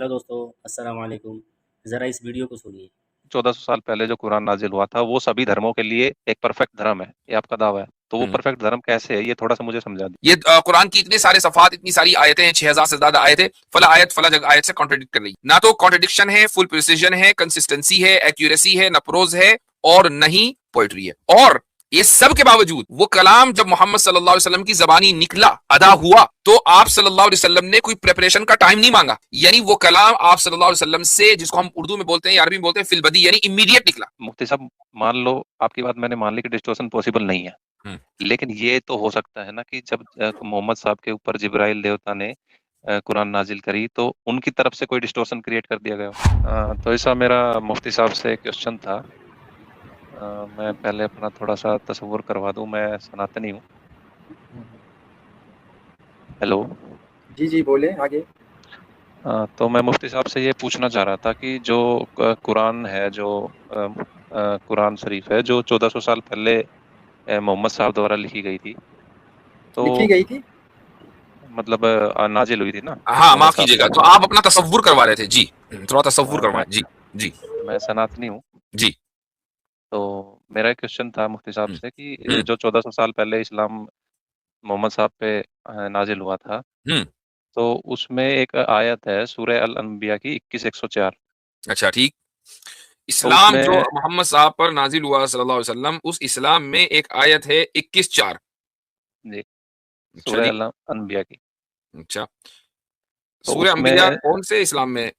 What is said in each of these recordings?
Hello दोस्तों, अस्सलाम वालेकुम। ज़रा इस वीडियो को सुनिए। 1400 साल पहले जो कुरान नाजिल हुआ था वो सभी धर्मों के लिए एक परफेक्ट धर्म है, ये आपका दावा है। तो वो हम्म। परफेक्ट धर्म कैसे है, ये थोड़ा सा मुझे समझा ये कुरान की इतने सारे सफात, इतनी सारी आयतें हैं, 6000 से ज्यादा आयतें, फला जगह आयत से कॉन्ट्रडिक्ट कर रही, ना तो कॉन्ट्रडिक्शन है, फुल प्रिसीजन है, कंसिस्टेंसी है, एक्यूरेसी है, न प्रोज है और न ही पोइट्री है। और ये सब के बावजूद वो कलाम जब मोहम्मद सल्लल्लाहु अलैहि वसल्लम की जबानी निकला, अदा हुआ, तो आप सल्लल्लाहु अलैहि वसल्लम ने कोई प्रिपरेशन का टाइम नहीं मांगा। यानी वो कलाम आप सल्लल्लाहु अलैहि वसल्लम से, जिसको हम उर्दू में बोलते हैं या अरबी में बोलते हैं फिलबदी, यानी इमीडिएट निकला। मुफ्ती साहब, मान लो आपकी बात मैंने मान ली कि डिस्टोर्शन पॉसिबल नहीं है, हम्म। लेकिन ये तो हो सकता है ना कि जब मोहम्मद साहब के ऊपर जिब्राइल देवता ने कुरान नाजिल करी तो उनकी तरफ से कोई डिस्टोर्शन क्रिएट कर दिया गया हो। तो ऐसा मेरा मुफ्ती साहब से क्वेश्चन था। मैं पहले अपना थोड़ा सा तसव्वुर करवा दूं, मैं सनातनी हूँ। हेलो। जी जी बोले आगे। तो मैं मुफ्ती साहब से ये पूछना चाह रहा था कि जो कुरान है, जो कुरान शरीफ है जो 1400 साल पहले मोहम्मद साहब द्वारा लिखी गई थी, तो लिखी गई थी। मतलब नाजिल हुई थी ना हाँ, मोहम्मद माफ साहब कीजिएगा, पे। तो आप अपना तसव्वुर करवा रहे थे जी, थोड़ा तसव्वुर मैं करवाएं जी। जी। मैं सनातनी हूँ। जी। तो मेरा एक क्वेश्चन था मुफ्ती साहब हम्म। से कि हम्म। जो 1400 साल पहले इस्लाम मोहम्मद साहब पे नाजिल हुआ था, हम्म। तो उसमें एक आयत है सूरह अल अनबिया की 21-104। अच्छा, ठीक। तो इस्लाम जो उसमें मोहम्मद साहब पर नाजिल हुआ सल्लल्लाहु अलैहि वसल्लम, उस इस्लाम में एक आयत है 21:4। जी, अच्छा सूरह जी। अल अनबिया की। अच्छा, तो सूरह उसमें अंबिया कौन से इस्लाम में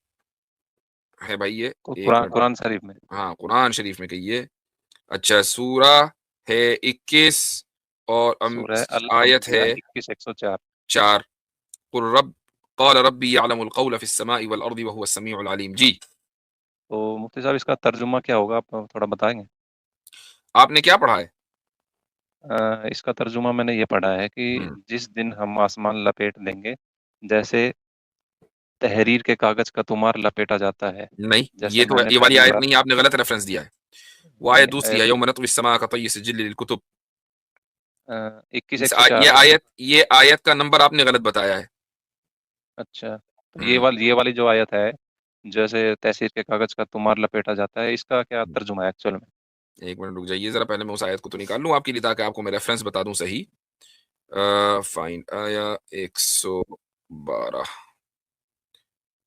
है भाई ये? एक कुरान मिनट। कुरान शरीफ में हाँ, कुरान शरीफ में कहिए। अच्छा, सूरा है 21 और सूरह अल आयत अनबिया है 21-104। 4। कुल रब क़ाल रब्बी यअलमुल क़ौल फ़िस समाई वल अर्दि व हुवस समीउल अलीम। जी। तो मुफ्ती साहब, इसका तर्जुमा क्या होगा, आप थोड़ा बताएंगे? आपने क्या पढ़ा है? इसका तर्जुमा मैंने ये पढ़ा है कि हम्म। जिस दिन हम आसमान लपेट देंगे, जैसे तहरीर के कागज का तुमार लपेटा जाता है, नहीं, जैसे ये तो मैंने ये वाली पहली आयत बार। नहीं है, आपने गलत रेफरेंस दिया है। वो नहीं आयत नहीं, दूसरी है, यौम नत्वी समा कतय्यि सिज्जिल लिल कुतुब। 21-104 में। ये आयत का नंबर आपने गलत बताया है। अच्छा, तो हम्म। ये वाली जो आयत है, जैसे तहसीर के कागज का तुमार लपेटा जाता है, इसका क्या तर्जुमा है एक्चुअल में? एक मिनट रुक जाइए जरा, पहले मैं उस आयत को तो निकाल लूं आपके लिए, ताकि आपको मैं रेफरेंस बता दूं सही। फाइंड आया 112।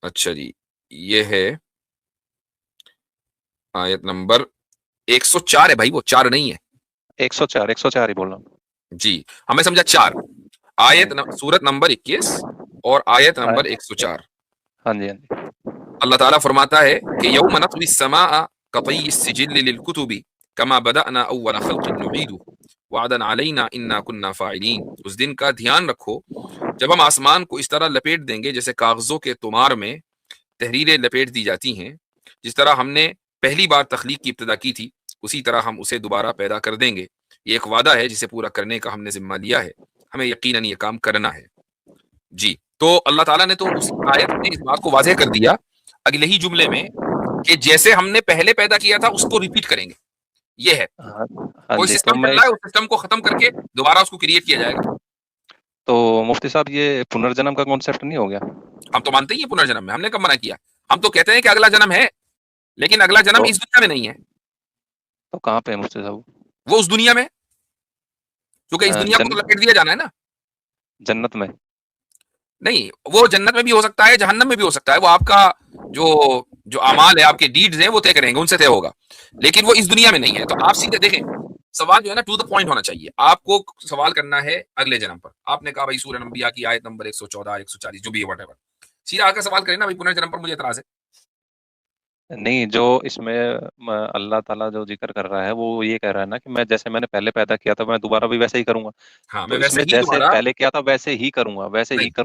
अच्छा जी, ये है आयत नंबर 104 है भाई, वो 4 नहीं है। 104 ही बोल रहा हूँ। जी, हमें समझा 4। सूरत नंबर 21 और आयत हाँ नंबर 104। हाँ जी, हाँ जी। अल्लाह ताला फरमाता है कि यौम नत्वी समा कतय्यि सिजिल लिल कुतुबी कमा बदअना अव्वल खल्क़िन नुईदु वअदन अलैना इन्ना कुन्ना फाइलीन। उस दिन का ध्यान रखो जब हम आसमान को इस तरह लपेट देंगे जैसे कागजों के तुमार में तहरीरें लपेट दी जाती हैं, जिस तरह हमने पहली बार तख्लीक की इब्तिदा की थी, उसी तरह हम उसे दोबारा पैदा कर देंगे। ये एक वादा है जिसे पूरा करने का हमने जिम्मा लिया है, हमें यकीनन ये काम करना है। जी। तो अल्लाह ताला ने तो उस आयत में इस बात को वाज़ेह कर दिया अगले ही जुमले में कि जैसे हमने पहले पैदा किया था उसको रिपीट करेंगे। ये है, हाँ हाँ कोई जी, तो सिस्टम मैं चल रहा है, उस सिस्टम को खत्म करके दोबारा उसको क्रिएट किया जाएगा। तो मुफ्ती साहब, ये पुनर्जन्म का कॉन्सेप्ट नहीं हो गया? हम तो मानते ही हैं पुनर्जन्म में, हमने कब मना किया? हम तो कहते हैं कि अगला जन्म है, लेकिन अगला जन्म तो इस दुनिया में नहीं है। तो कहाँ पे है मुफ्ती साहब? वो उस दुनिया में, क्योंकि इस दुनिया को तो जन लपेट दिया जाना है ना। जन्नत में? नहीं, वो जन्नत में भी हो सकता है, जहन्नम में भी हो सकता है। वो आपका जो जो अमाल है, आपके डीड्स हैं, वो तय करेंगे, उनसे तय होगा। लेकिन वो इस दुनिया में नहीं है। तो आप सीधे देखें, सवाल जो है ना टू द पॉइंट होना चाहिए। आपको सवाल करना है अगले जन्म पर। आपने कहा भाई सूरह अंबिया की आयत नंबर 114 140 जो भी है वट, सीधा आकर सवाल करें ना भाई पुनर्जन्म पर मुझे एतराज है। नहीं, जो इसमें अल्लाह ताला जो जिक्र कर रहा है वो ये कह रहा है ना कि मैं जैसे मैंने पहले पैदा किया था मैं दोबारा भी वैसे ही करूंगा। हाँ, मैं तो वैसे इसमें ही जैसे दोबारा, पहले किया था वैसे नहीं, ही करूंगा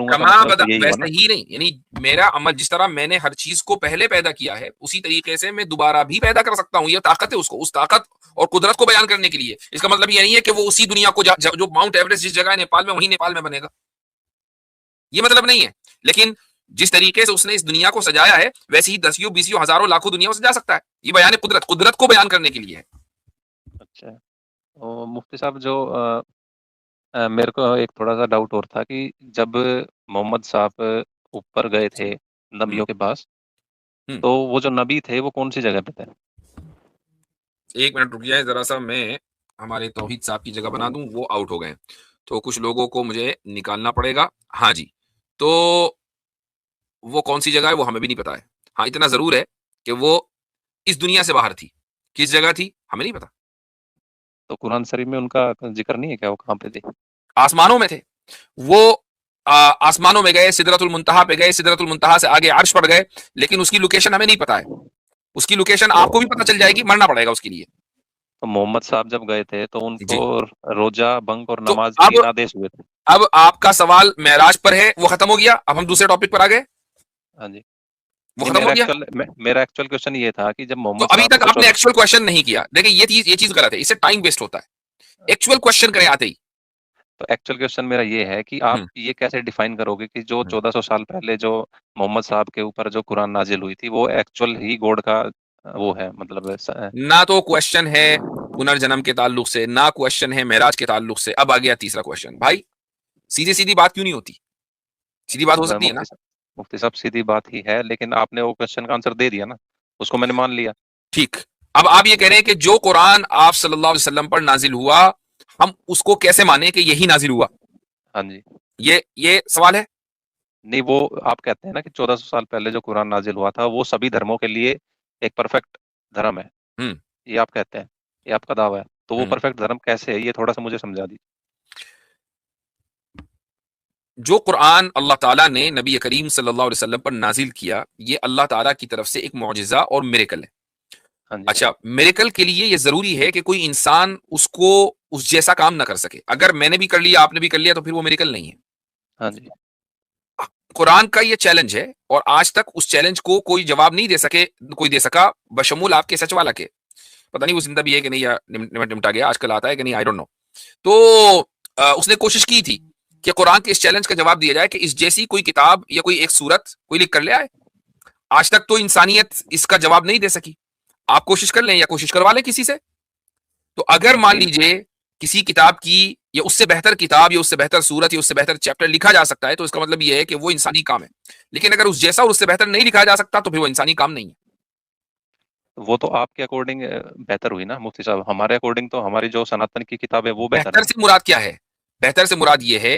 का कमा मतलब बदा तो यही हुआ वैसे ना। ही नहीं, यानी मेरा अमल जिस तरह मैंने हर चीज को पहले पैदा किया है उसी तरीके से मैं दोबारा भी पैदा कर सकता हूँ। ये ताकत है, उसको उस ताकत और कुदरत को बयान करने के लिए। इसका मतलब ये नहीं है कि वो उसी दुनिया को जो माउंट एवरेस्ट जिस जगह है नेपाल में, वही नेपाल में बनेगा, ये मतलब नहीं है। लेकिन जिस तरीके से उसने इस दुनिया को सजाया है वैसे ही दसियों बीसियों हजारों लाखों दुनिया सजा सकता है। ये बयान कुदरत, कुदरत को बयान करने के लिए है। अच्छा, तो मुफ्ती साहब, जो मेरे को एक थोड़ा सा डाउट और था कि जब मोहम्मद साहब ऊपर गए थे नबियों के पास, हम्म। तो वो जो नबी थे वो कौन सी जगह पे थे? एक मिनट रुक जाए जरा सा, मैं हमारे तौहीद साहब की जगह बना दूं, वो आउट हो गए, तो कुछ लोगों को मुझे निकालना पड़ेगा। हाँ जी, तो वो कौन सी जगह है वो हमें भी नहीं पता है। हाँ, इतना जरूर है कि वो इस दुनिया से बाहर थी। किस जगह थी हमें नहीं पता। तो कुरान शरीफ में उनका जिक्र नहीं है क्या, वो कहाँ पे थे? आसमानों में थे वो। आसमानों में गए, सिदरतुल मुंतहा पे गए, सिदरतुल मुंतहा से आगे अर्श पर गए, लेकिन उसकी लोकेशन हमें नहीं पता है। उसकी लोकेशन आपको भी पता चल जाएगी, मरना पड़ेगा उसके लिए। तो मोहम्मद साहब जब गए थे तो उनको जी, रोजा, बंक और तो नमाज अब 3 आदेश हुए थे। अब आपका सवाल मेराज पर है, वो खत्म हो गया। अब हम दूसरे टॉपिक पर आ गए, हाँ जी। वो नहीं, खत्म हो गया। मेरा एक्चुअल क्वेश्चन ये था कि जब तो मोहम्मद अभी साहब तक को आपने 14। एक्चुअल क्वेश्चन नहीं किया। देखिए ये चीज गलत है, इससे टाइम वेस्ट होता है। एक्चुअल क्वेश्चन करें आते ही। तो एक्चुअल क्वेश्चन मेरा ये है कि आप हम्म, ये कैसे डिफाइन करोगे कि जो हम्म। 1400 साल पहले जो मोहम्मद साहब के ऊपर जो कुरान नाजिल हुई थी वो एक्चुअल ही गॉड का वो है, मतलब ना तो क्वेश्चन है पुनर्जन्म के ताल्लुक से, ना क्वेश्चन है मेराज के ताल्लुक से। अब आ गया तीसरा क्वेश्चन। भाई सीधी सीधी बात क्यों नहीं होती? सीधी बात हो सकती है ना। मुफ्ती साहब सीधी बात ही है, लेकिन आपने वो क्वेश्चन का आंसर दे दिया ना, उसको मैंने मान लिया। ठीक। अब आप ये कह रहे हैं कि जो कुरान आप सल्लल्लाहु अलैहि वसल्लम पर नाजिल हुआ, हम उसको कैसे माने कि यही नाजिल हुआ? हाँ जी। ये सवाल है। नहीं, वो आप कहते हैं ना कि 1400 साल पहले जो कुरान नाजिल हुआ था वो सभी धर्मों के लिए एक परफेक्ट धर्म है, हम्म, ये आप कहते हैं, ये आपका दावा है। तो वो हम्म। परफेक्ट धर्म कैसे है, ये थोड़ा सा मुझे समझा दीजिए। जो कुरान अल्लाह ताला ने नबी करीम सल्लल्लाहु अलैहि वसल्लम पर नाजिल किया, ये अल्लाह ताला की तरफ से एक मौजिजा और मिरेकल है। हाँ जी। अच्छा, मिरेकल के लिए ये जरूरी है कि कोई इंसान उसको उस जैसा काम ना कर सके। अगर मैंने भी कर लिया, आपने भी कर लिया, तो फिर वो मिरेकल नहीं है। हाँ जी। कुरान का ये चैलेंज है, और आज तक उस चैलेंज को कोई जवाब नहीं दे सके, कोई दे सका बशमूल आपके सच वाला के। पता नहीं वो जिंदा भी है कि नहीं, या निमटा गया, आजकल आता है कि नहीं, आई डोंट नो। तो उसने कोशिश की थी कि कुरान के इस चैलेंज का जवाब दिया जाए कि इस जैसी कोई किताब या कोई एक सूरत कोई लिख कर ले आए। आज तक तो इंसानियत इसका जवाब नहीं दे सकी। आप कोशिश कर लें या कोशिश करवा लें किसी से। तो अगर मान लीजिए किसी किताब की या उससे बेहतर किताब या उससे बेहतर सूरत या उससे बेहतर चैप्टर लिखा जा सकता है, तो इसका मतलब यह है कि वो इंसानी काम है। लेकिन अगर उस जैसा और उससे बेहतर नहीं लिखा जा सकता, तो फिर वो इंसानी काम नहीं है। वो तो आपके अकॉर्डिंग बेहतर हुई ना मुफ्ती साहब, हमारे अकॉर्डिंग तो हमारी जो सनातन की किताब है वो बेहतर बेहतर है। से मुराद क्या है? बेहतर से मुराद ये है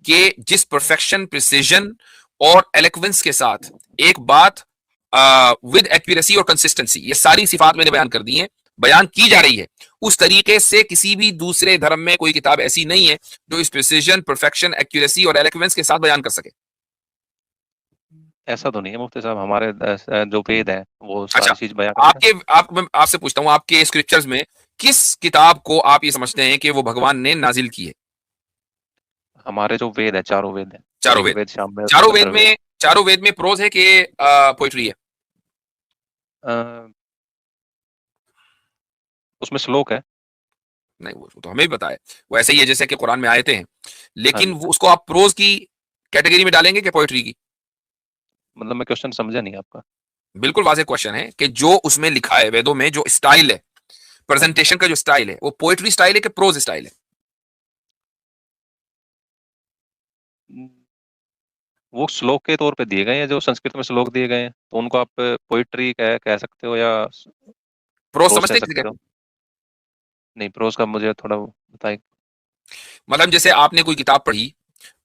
कि जिस परफेक्शन, प्रिसीजन और एलोक्वेंस के साथ एक बात विद एक्यूरेसी और कंसिस्टेंसी, ये सारी सिफात मैंने बयान कर दी हैं, बयान की जा रही है, उस तरीके से किसी भी दूसरे धर्म में कोई किताब ऐसी नहीं है जो इस प्रिसीजन, परफेक्शन, एक्यूरेसी और एलोक्वेंस के साथ बयान कर सके। ऐसा तो नहीं है मुफ्ती साहब, हमारे जो वेद है वो अच्छा, सारी चीज बयां करते हैं। मैं आपसे पूछता हूं, आपके स्क्रिप्चर्स में किस किताब को आप ये समझते हैं कि वो भगवान ने नाजिल की है? हमारे जो वेद है, चारों वेद है, चारों ऋग वेद। वेद, सामवेद, चारों वेद अथर्ववेद। में चारों वेद में प्रोज है कि पोइट्री है? अ, उसमें श्लोक है। नहीं, वो तो हमें भी पता है। वो ऐसे ही है जैसे कि कुरान में आयते हैं, हाँ लेकिन जी। वो उसको आप प्रोज की कैटेगरी में डालेंगे कि पोइट्री की? मतलब मैं क्वेश्चन समझा नहीं आपका। बिल्कुल वाज़ेह क्वेश्चन है कि जो उसमें लिखा है वेदों में, जो स्टाइल है, हाँ जी। प्रेजेंटेशन का जो स्टाइल है, वो पोइट्री स्टाइल है कि प्रोज स्टाइल है? हम्म, वो श्लोक के तौर पे दिए गए हैं, जो संस्कृत में श्लोक दिए गए हैं, तो उनको आप पोइट्री कह सकते हो या प्रोज प्रोज कह समझते हैं? सकते हो। नहीं, प्रोज का मुझे थोड़ा बताइए। मतलब जैसे आपने कोई किताब पढ़ी,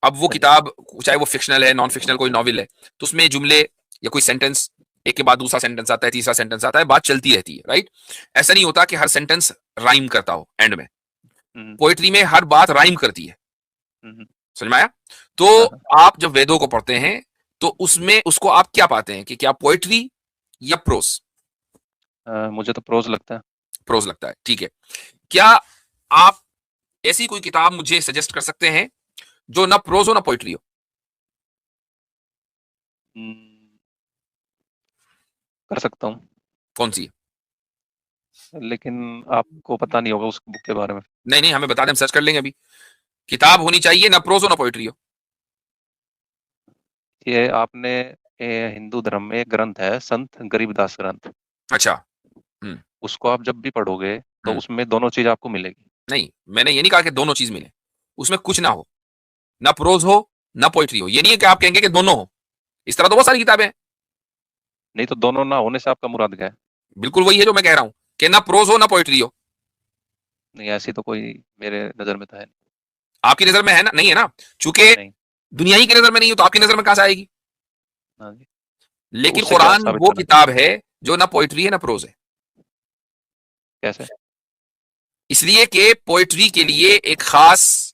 अब वो हाँ जी। किताब चाहे वो फिक्शनल है, नॉन फिक्शनल कोई नॉवेल है, तो उसमें जुमले या कोई सेंटेंस, एक के बाद दूसरा सेंटेंस आता है, तीसरा सेंटेंस आता है, बात चलती रहती है, राइट? ऐसा नहीं होता कि हर सेंटेंस राइम करता हो एंड में। हम्म, पोइट्री में हर बात राइम करती है। हम्म, समझ में आया? तो हाँ हाँ। आप जब वेदों को पढ़ते हैं, तो उसमें उसको आप क्या पाते हैं कि क्या पोइट्री या प्रोज? मुझे तो प्रोज लगता है। प्रोज लगता है, ठीक है। क्या आप ऐसी कोई किताब मुझे सजेस्ट कर सकते हैं जो ना प्रोज हो ना पोइट्री हो? हम्म, कर सकता हूँ, कौन सी? लेकिन आपको पता नहीं होगा उस बुक के बारे में। नहीं नहीं, हमें बता दें, हम सर्च कर लेंगे अभी। किताब होनी चाहिए ना प्रोज हो ना पोइट्री हो। ये आपने हिंदू धर्म में एक ग्रंथ है, संत गरीबदास ग्रंथ। अच्छा। हम्म, उसको आप जब भी पढ़ोगे तो हम्म। उसमें दोनों चीज आपको मिलेगी। नहीं, मैंने ये नहीं कहा कि दोनों चीज मिले। उसमें कुछ ना हो, ना प्रोज हो ना पोइट्री हो। ये नहीं है कि आप कहेंगे कि दोनों हो। इस तरह तो बहुत सारी किताबें हैं। नहीं तो दोनों ना होने से आपका मुराद क्या है? बिल्कुल वही है जो मैं कह रहा हूँ कि ना प्रोज हो ना पोइट्री हो। नहीं, ऐसी तो कोई मेरे नजर में तो है आपकी नजर में है ना? नहीं है ना, चूंकि नहीं। दुनिया ही की नजर में नहीं हो तो आपकी नजर में कहां से आएगी? हाँ जी। तो लेकिन उससे क्या कुरान साबित वो करना? किताब है जो ना पोइट्री है ना प्रोज है। कैसे? इसलिए कि पोइट्री के लिए एक खास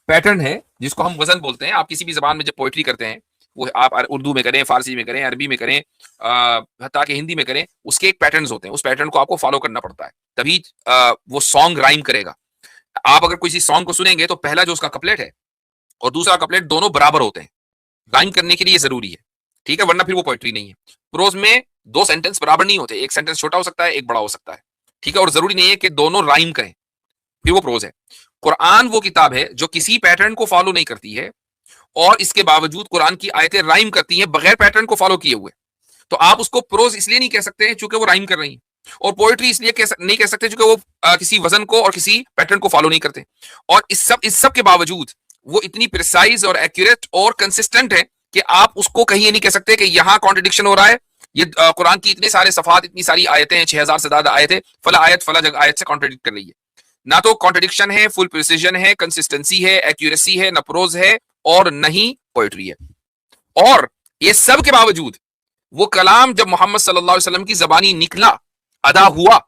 पैटर्न है जिसको हम वजन बोलते हैं। आप किसी भी जबान में जब पोइट्री करते हैं, वो आप उर्दू में करें, फारसी में करें, अरबी में करें, हत्ता कि हिंदी में करें, उसके एक पैटर्न्स होते हैं। उस पैटर्न को आपको फॉलो करना पड़ता है, तभी वो सॉन्ग राइम करेगा। आप अगर किसी सॉन्ग को सुनेंगे तो पहला जो उसका कपलेट है और दूसरा कपलेट दोनों बराबर होते हैं, राइम करने के लिए जरूरी है, ठीक है, वरना फिर वो पोइट्री नहीं है। प्रोज में दो सेंटेंस बराबर नहीं होते, एक सेंटेंस छोटा हो सकता है, एक बड़ा हो सकता है, ठीक है, और जरूरी नहीं है कि दोनों राइम करें, फिर वो प्रोज है। कुरान वो किताब है जो किसी पैटर्न को फॉलो नहीं करती है और इसके बावजूद कुरान की आयतें राइम करती हैं बगैर पैटर्न को फॉलो किए हुए। तो आप उसको प्रोज इसलिए नहीं कह सकते चूंकि वो राइम कर रही है, और पोएट्री इसलिए नहीं कह सकते क्योंकि वो किसी वजन को और किसी पैटर्न को फॉलो नहीं करते। और इस सब के बावजूद वो इतनी प्रिसाइज और एक्यूरेट और कंसिस्टेंट है कि आप उसको कहीं ये नहीं कह सकते कि यहां कॉन्ट्रडिक्शन हो रहा है। ये कुरान की इतने सारे सफात, इतनी सारी आयतें हैं, 6000 से ज्यादा आयतें, फला आयत फला जगह आयत से कॉन्ट्रडिक्ट कर रही है। ना तो कॉन्ट्रडिक्शन है, फुल प्रिसीजन है, कंसिस्टेंसी है, एक्यूरेसी है, न प्रोज है और न ही पोएट्री है। और ये सब के बावजूद वो कलाम जब मोहम्मद सल्लल्लाहु अलैहि वसल्लम की जबानी निकला, अदा हुआ,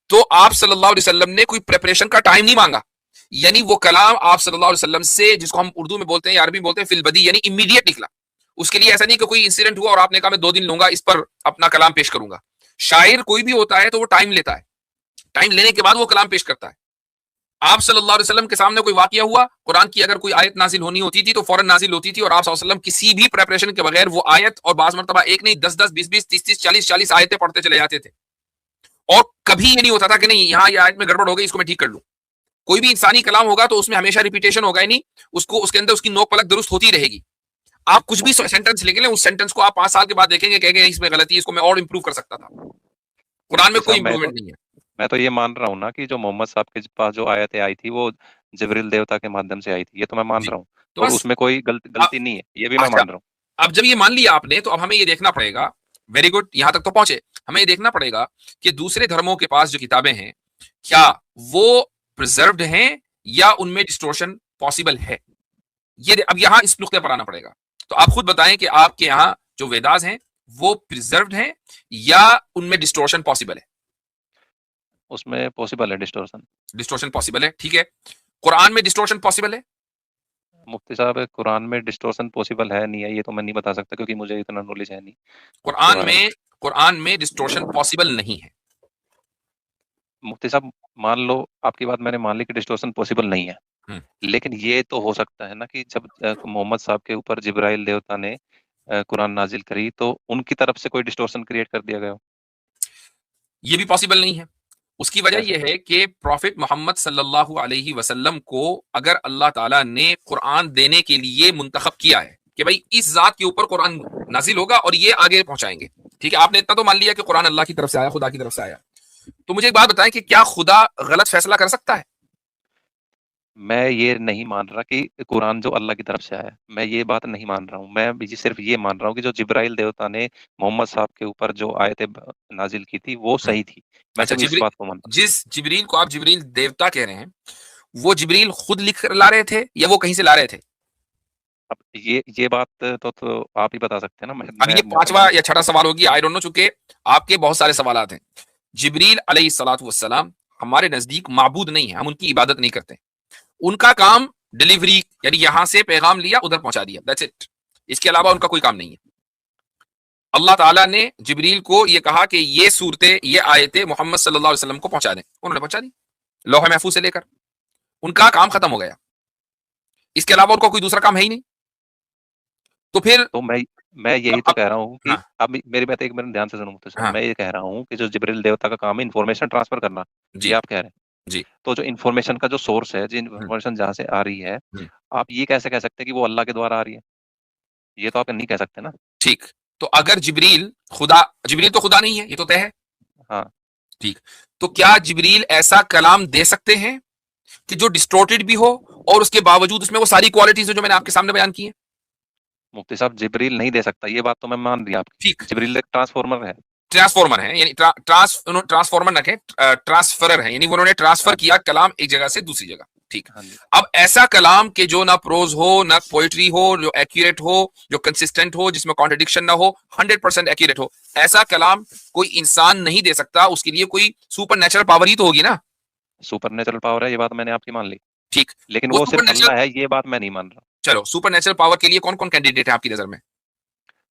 तो आप सल्लल्लाहु अलैहि वसल्लम ने कोई प्रिपरेशन का टाइम नहीं मांगा। यानी वो कलाम आप सल्लल्लाहु अलैहि वसल्लम से, जिसको हम उर्दू में बोलते हैं या अरबी में बोलते हैं फिलबदी, यानी इमीडिएट निकला। उसके लिए ऐसा नहीं कि कोई इंसिडेंट हुआ और आपने कहा मैं 2 दिन लूंगा, इस पर अपना कलाम पेश करूंगा। शायर कोई भी होता है तो वो टाइम लेता है, टाइम लेने के बाद वो कलाम पेश करता है। आप सल्लल्लाहु अलैहि वसल्लम के सामने कोई वाकया हुआ, कुरान की अगर कोई आयत नाजिल होनी होती थी तो फौरन नाजिल होती थी, और आप सल्लल्लाहु अलैहि वसल्लम किसी भी प्रिपरेशन के बगैर वो आयत, और बाज मर्तबा एक नहीं 10-10, 20-20, 30-30, 40-40 आयतें पढ़ते चले जाते थे। और कभी ये नहीं होता था कि नहीं यहाँ ये आयत में गड़बड़ हो गई, इसको मैं ठीक कर लूं। कोई भी इंसानी कलाम होगा तो उसमें हमेशा रिपीटेशन होगा ही नहीं, उसको उसके अंदर उसकी नोक पलक दुरुस्त होती रहेगी। आप कुछ भी सेंटेंस लिख लें, उस सेंटेंस को आप 5 साल के बाद देखेंगे, कहेंगे इसमें गलती है, इसको मैं और इंप्रूव कर सकता था। कुरान में मुफ्ती कोई साहब, इंप्रूवमेंट नहीं है। मैं तो ये मान रहा हूँ ना कि जो मोहम्मद साहब के पास जो आयतें आई थी वो जिब्रील देवता के माध्यम से आई थी, ये तो मैं मान जी, रहा हूँ। तो और बस उसमें कोई गलती नहीं है, ये भी मैं अच्छा, मान रहा हूँ। अब जब ये मान लिया आपने तो अब हमें ये देखना पड़ेगा, वेरी गुड, यहां तक तो पहुंचे। हमें ये देखना पड़ेगा कि दूसरे धर्मों के पास जो किताबें हैं, क्या वो प्रिजर्व्ड हैं या उनमें डिस्टोर्शन पॉसिबल है। ये अब यहां इस नुक्ते पर आना पड़ेगा। तो आप खुद बताएं कि आपके यहां जो वेदास हैं वो प्रिजर्व्ड हैं या उनमें डिस्टोर्शन पॉसिबल है। उसमें पॉसिबल है डिस्टोर्शन। डिस्टोर्शन पॉसिबल है, ठीक है। कुरान में डिस्टोर्शन पॉसिबल है। मुफ्ती साहब, कुरान में डिस्टोर्शन पॉसिबल है नहीं है ये तो मैं नहीं बता सकता, क्योंकि मुझे इतना नॉलेज है नहीं उसके कुरान बारे में। में कुरान में डिस्टोर्शन पॉसिबल नहीं है। मुफ्ती साहब, मान लो आपकी बात मैंने मान ली कि डिस्टोर्शन पॉसिबल नहीं है, हम्म, लेकिन ये तो हो सकता है ना कि जब मोहम्मद साहब के ऊपर जिब्राइल देवता ने कुरान नाजिल करी तो उनकी तरफ से कोई डिस्टोर्शन क्रिएट कर दिया गया हो। ये भी पॉसिबल नहीं है। उसकी वजह कैसे? यह है कि प्रॉफिट मोहम्मद सल्लल्लाहु अलैहि वसल्लम को अगर अल्लाह ताला ने कुरान देने के लिए मुंतखब किया है कि भाई इस जात के ऊपर कुरान नाजिल होगा और ये आगे पहुंचाएंगे, ठीक है, आपने इतना तो मान लिया कि कुरान अल्लाह की तरफ से आया, खुदा की तरफ से आया, तो मुझे एक बात बताएं कि क्या खुदा गलत फैसला कर सकता है? मैं ये नहीं मान रहा कि कुरान जो अल्लाह की तरफ से आया है, मैं ये बात नहीं मान रहा हूँ। मैं भी सिर्फ ये मान रहा हूँ कि जो जिब्राइल देवता ने मोहम्मद साहब के ऊपर जो आयतें नाजिल की थी वो सही थी। मैं अच्छा, सिर्फ इस बात को मानता हूँ। जिस जिब्रील को आप जिब्रील देवता कह रहे हैं, वो जिब्रील खुद लिख कर ला रहे थे या वो कहीं से ला रहे थे? अब ये बात तो आप ही बता सकते हैं ना। अब ये मैं 5वां या 6वां सवाल होगी, आई डोंट नो, चूंकि आपके बहुत सारे सवाल हैं। जिब्रील अलैहिस्सलातु वस्सलाम हमारे नजदीक माबूद नहीं है, हम उनकी इबादत नहीं करते। उनका काम डिलीवरी, यानी यहां से पैगाम लिया उधर पहुंचा दिया, दैट्स इट। इसके अलावा उनका कोई काम नहीं है। अल्लाह ताला ने जिब्रील को ये कहा कि ये सूरतें, ये आयतें मोहम्मद सल्लल्लाहु अलैहि वसल्लम को पहुंचा दें, उन्होंने पहुंचा दी लौह महफूज से लेकर। उनका काम खत्म हो गया, इसके अलावा उनका कोई दूसरा काम है ही नहीं। तो फिर तो मैं यही तो अब कह रहा हूँ कि हाँ, अब मेरी बात एक मिनट ध्यान से सुनो मुफ्ती साहब। हाँ, मैं ये कह रहा हूँ कि जो जिब्रील देवता का काम है इन्फॉर्मेशन ट्रांसफर करना, ये जी, आप कह रहे हैं। जी, तो जो इन्फॉर्मेशन का जो सोर्स है, जो हम्म, इन्फॉर्मेशन जहाँ से आ रही है, हम्म, आप ये कैसे कह सकते हैं कि वो अल्लाह के द्वारा आ रही है? ये तो आप नहीं कह सकते ना। ठीक। तो अगर जिब्रील तो खुदा नहीं है, ये तो तय है, हाँ। ठीक। तो क्या जिब्रील ऐसा कलाम दे सकते हैं कि जो डिस्टोर्टेड भी हो और उसके बावजूद उसमें वो सारी क्वालिटीज जो मैंने आपके सामने बयान की है? मुफ्ती साहब जिब्रील नहीं दे सकता, ये बात तो मैं मान रही आपकी। ठीक, जिब्रील एक ट्रांसफॉर्मर है। ट्रांसफॉर्मर है, यानी ट्रांसफॉर्मर न कहें, ट्रांसफरर है, यानी उन्होंने ट्रांसफर किया कलाम एक जगह से दूसरी जगह। ठीक, हाँ जी। अब ऐसा कलाम के जो ना प्रोज हो ना पोइट्री हो, जो एक्यूरेट हो, जो कंसिस्टेंट हो, जिसमें कॉन्ट्रडिक्शन ना हो, 100% एक्यूरेट हो, ऐसा कलाम कोई इंसान नहीं दे सकता। उसके लिए कोई सुपर नेचुरल पावर ही तो होगी ना। सुपर नेचुरल पावर है, ये बात मैंने आपकी मान ली, ठीक, लेकिन वो वो सुपर सिर्फ नेचुरल, अल्लाह है, ये बात मैं नहीं मान रहा। चलो सुपर नेचुरल पावर के लिए कौन कौन कैंडिडेट है आपकी नजर में?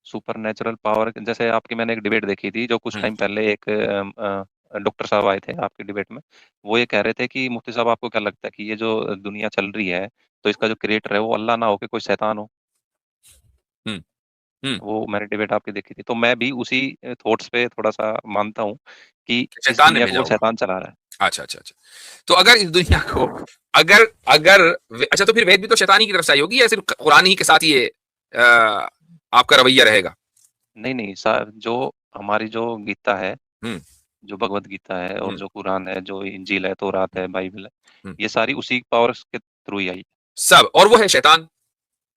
सुपर नेचुरल पावर, जैसे आपकी मैंने एक डिबेट देखी थी जो कुछ टाइम पहले, एक डॉक्टर साहब आए थे आपकी डिबेट में, वो ये कह रहे थे कि मुफ्ती साहब आपको क्या लगता है कि ये जो दुनिया चल रही है, तो इसका जो क्रिएटर है वो अल्लाह ना हो के कोई शैतान हो। हम्म, हम्म, वो मैंने डिबेट आपकी देखी थी, तो मैं भी उसी थॉट्स पे थोड़ा सा मानता हूँ कि इस शैतान ने दुनिया को भेजा वो होगा। शैतान चला रहा है। अच्छा अच्छा अच्छा, तो अगर इस दुनिया को, अगर अगर अच्छा, तो फिर वेद भी तो शैतानी की तरफ से आई होगी, या सिर्फ कुरान ही के साथ ये आपका रवैया रहेगा? नहीं नहीं, जो हमारी जो गीता है, हम्म, जो भगवत गीता है, और हम्म, जो कुरान है, जो इंजील है, तौरात है, बाइबल है, हम्म, ये सारी उसी पावर्स के थ्रू ही आई है। सब, और वो है शैतान।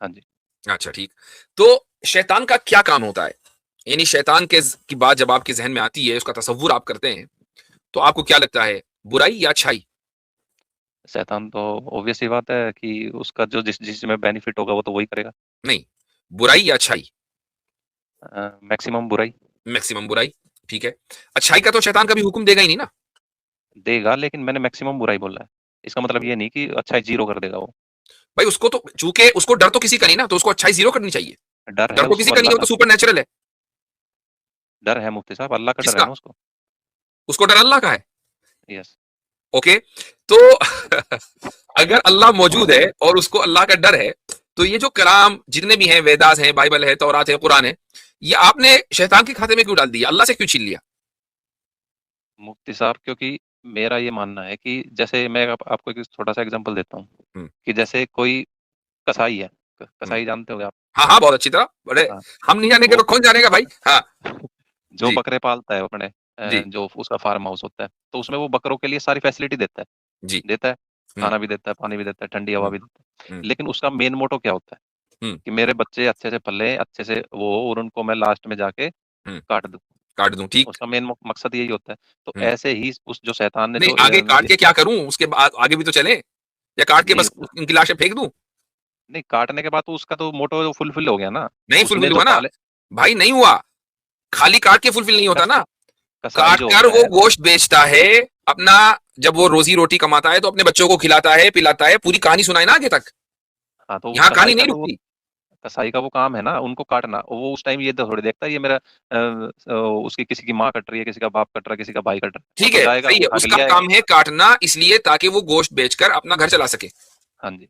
हाँ जी। अच्छा ठीक, तो शैतान का क्या काम होता है? यानी शैतान की बात जब आपके जहन में आती है, उसका तसव्वुर आप करते हैं, तो आपको क्या लगता है, बुराई या अच्छाई? शैतान तो ऑब्वियस ही बात है कि उसका जो जिसमें बेनिफिट होगा वो तो वही करेगा। नहीं, बुराई या अच्छाई? मैक्सिमम बुराई। मैक्सिमम बुराई, ठीक है। अच्छाई का तो शैतान कभी हुक्म देगा ही नहीं ना। देगा, लेकिन मैंने मैक्सिमम बुराई बोला है। इसका मतलब ये नहीं कि अच्छाई जीरो कर देगा वो। भाई उसको तो, चूंकि उसको डर तो किसी का नहीं ना, तो उसको अच्छाई जीरो करनी चाहिए। डर डर है तो उसको किसी का नहीं अल्लाह हो, का। तो सुपर नेचुरल है। डर है मुफ्ती साहब, अल्लाह का डर है किसका? ना उसको। उसको डर अल्लाह का है। यस। ओके, तो अगर अल्लाह मौजूद है और उसको अल्लाह का डर है, तो ये जो कलाम जितने भी हैं, वेदास हैं, बाइबल है, तौरात है, कुरान है, ये आपने शैतान के खाते में क्यों डाल दिया? अल्लाह से क्यों छीन लिया? मुफ्ती साहब, क्योंकि मेरा ये मानना है कि जैसे मैं आपको एक छोटा सा एग्जांपल देता हूँ, कि जैसे कोई कसाई है, कसाई जानते होंगे आप। हाँ हाँ, बहुत अच्छी तरह, बड़े, हाँ, हम नहीं जानेंगे तो कौन जानेगा भाई। हाँ जो जी बकरे पालता है अपने, जी जो उसका फार्म हाउस होता है, तो उसमें वो बकरों के लिए सारी फैसिलिटी देता है। जी, देता है, हम्म, खाना भी देता है, पानी भी देता है, ठंडी हवा हम्म, भी देता है, हम्म, लेकिन उसका मेन मोटो क्या होता है हम्म, कि मेरे बच्चे अच्छे से पले, अच्छे से वो, और उनको मैं लास्ट में जाके हम्म, काट दूं। काट दूं, ठीक। उसका मेन मकसद यही होता है। तो हम्म, ऐसे ही उस जो शैतान ने नहीं, जो आगे काट के क्या करूं, उसके बाद आगे भी तो चले, या काट के नहीं बस उनकी लाशें फेंक दूं? नहीं, काटने के बाद तो उसका तो मोटो फुलफिल हो गया ना। नहीं उसने फुलफिल जो हुआ ना पाले, भाई, नहीं हुआ। खाली काट के फुलफिल नहीं होता कस, ना, कसाई काट जो कर होता वो है। गोश्त बेचता है अपना। जब वो रोजी रोटी कमाता है तो अपने बच्चों को खिलाता है, पिलाता है, पूरी कहानी सुनाए ना आगे तक। हाँ, तो यहाँ कहानी कसाई का नहीं तो वो, रुकती। कसाई का वो काम है ना उनको काटना। वो उस टाइम ये तो थोड़ी देखता है ये मेरा उसकी किसी की माँ कट रही है, किसी का बाप कट रहा है, किसी का भाई कट रहा है। वो ठीक तो है, जाएगा सही है, उठा के उसका ले आएगा। काम है काटना, इसलिए ताकि वो गोश्त बेचकर अपना घर चला सके। हाँ जी।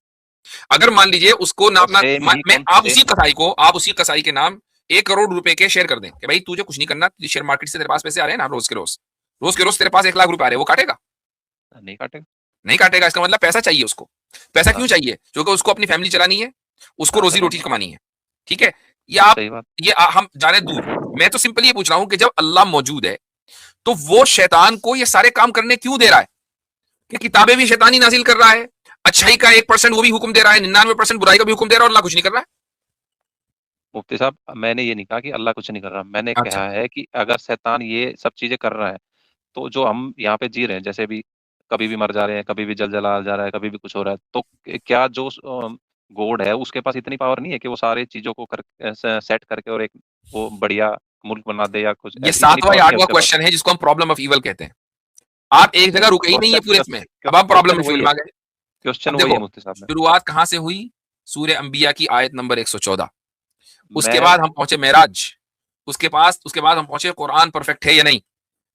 अगर मान लीजिए उसको ना और अपना, सेम ही मैं, कौन आप सेम। उसी कसाई को, आप उसी कसाई के नाम 1 करोड़ रुपए के शेयर कर दें कि भाई तुझे कुछ नहीं करना, तुझे शेयर मार्केट से तेरे पास पैसे आ रहे हैं ना, रोज के रोज, रोज के रोज तेरे पास 1 लाख रुपए आ रहे हैं, वो काटेगा? नहीं काटेगा। नहीं काटेगा। इसका मतलब पैसा चाहिए उसको। पैसा हाँ क्यों चाहिए? क्योंकि उसको अपनी फैमिली चलानी है, उसको हाँ, रोजी रोटी चलानी। कमानी है। ठीक है, ये आप, सही बात। हम जाने दूर, मैं तो सिंपल ये पूछ रहा हूं कि जब अल्लाह मौजूद है, तो वो शैतान को ये सारे काम करने क्यों दे रहा है? कि किताबें भी शैतान ही नाजिल कर रहा है, अच्छाई का 1% वो भी हुक्म दे रहा है, 99% बुराई का भी हुक्म दे रहा है, और अल्लाह कुछ नहीं कर रहा मुफ्ती साहब, मैंने ये नहीं कहा कि अल्लाह कुछ नहीं कर रहा, मैंने है। अच्छा, कहा है कि अगर शैतान ये सब चीजें कर रहा है, तो जो हम यहाँ पे जी रहे हैं, जैसे भी कभी भी मर जा रहे हैं, कभी भी जल जला जा रहा है, कभी भी कुछ हो रहा है, तो क्या जो गॉड है उसके पास इतनी पावर नहीं है कि वो सारी चीजों को सेट करके और एक वो बढ़िया मुल्क बना दे या कुछ, ये इतनी 7वां पावर या नहीं है 8वां उसके पास। क्वेश्चन है जिसको हम प्रॉब्लम ऑफ इवल कहते हैं। आप एक जगह रुके ही नहीं है पूरे इसमें, अब आप प्रॉब्लम क्वेश्चन ऑफ इवल वही में है, आ गए। क्वेश्चन अब वही है देखो, मुफ्ती साहब। शुरुआत कहां से हुई? सूर्य अंबिया की आयत नंबर 114। उसके मैं बाद हम पहुंचे मेराज। उसके बाद हम पहुंचे कुरान परफेक्ट है या नहीं।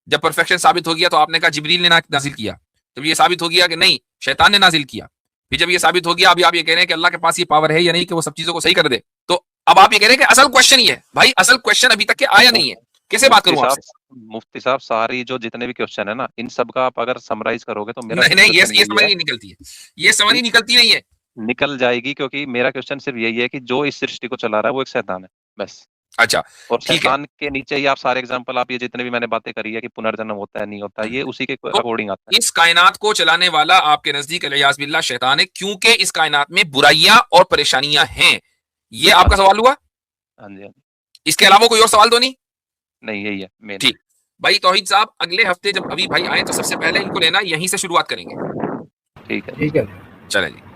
जब परफेक्शन साबित हो गया तो आपने कहा जिब्रील ने नाजिल किया। जब ये साबित हो गया कि नहीं, शैतान ने नाजिल किया। फिर जब ये साबित हो गया, अभी आप ये कह रहे हैं कि अल्लाह के पास ये पावर है या नहीं कि वो सब चीजों को सही कर दे। तो अब आप ये कह रहे हैं कि असल क्वेश्चन ये है। भाई असल क्वेश्चन अभी तक के आया नहीं है, कैसे बात मुफ्ती करूं साहब, आपसे? मुफ्ती साहब सारी जो जितने भी क्वेश्चन है ना, इन सब का आप अगर समराइज करोगे तो मेरा नहीं नहीं, क्वेश्चन ये यही समझ है नहीं निकलती है, ये समझ कि ही निकलती नहीं है। निकल जाएगी, क्योंकि मेरा क्वेश्चन सिर्फ यही है कि जो इस सृष्टि को चला रहा है वो एक शैतान है, बस। अच्छा और ठीक है, शैतान के नीचे ही आप सारे एग्जांपल, आप ये जितने भी मैंने बातें करी है कि पुनर्जन्म होता है नहीं होता, ये उसी के तो अकॉर्डिंग आता इस कायनात को चलाने वाला आपके नजदीक अलियास बिल्लाह शैतान है, क्योंकि इस कायनात में बुराइयां और परेशानियां हैं। ये है। हाँ आपका जी। सवाल हुआ? हाँ जी, हाँ जी। इसके अलावा कोई और सवाल तो नहीं? नहीं, यही है मेन। ठीक भाई तौहीद साहब, अगले हफ्ते जब अभी भाई आए तो सबसे पहले इनको लेना, यहीं से शुरुआत करेंगे। ठीक है। ठीक है। चलें जी।